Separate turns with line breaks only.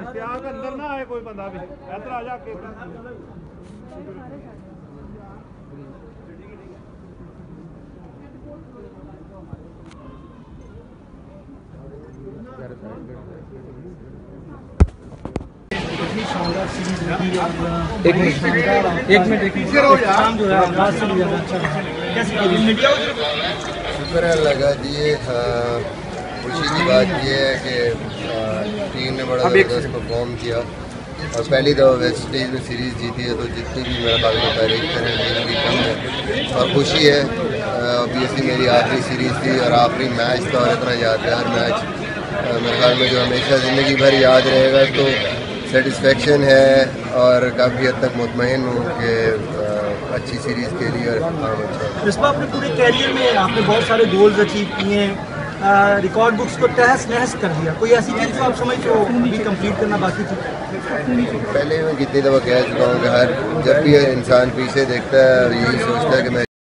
अंदर ना आए कोई बंदा भी इधर आ जाके
एक मिनट
शुक्र लगा जी। खुशी की बात यह है कि टीम ने बड़ा ज़बरदस्त परफॉर्म किया और पहली दफ़ा वेस्ट इंडीज़ में सीरीज़ जीती है, तो जितनी भी मेरा ख्याल में तारीफ करें भी कम है और खुशी है। ऑब्वियसली मेरी आखिरी सीरीज़ थी और आखिरी मैच था और इतना यादगार मैच मेरे ख्याल में जो हमेशा ज़िंदगी भर याद रहेगा। तो सेटिस्फेक्शन है और काफ़ी हद तक मुतमईन हूँ कि अच्छी सीरीज़ के लिए और काम अच्छा।
इस बार अपने पूरे कैरियर में आपने बहुत सारे गोल्स अचीव किए हैं, रिकॉर्ड बुक्स को तहस नहस कर दिया। कोई ऐसी चीज़ जो आप समझते हो अभी कंप्लीट करना बाकी थी?
पहले मैं कितनी दफ़ा कह चुका हूँ कि जब भी इंसान पीछे देखता है और यही सोचता है कि मैं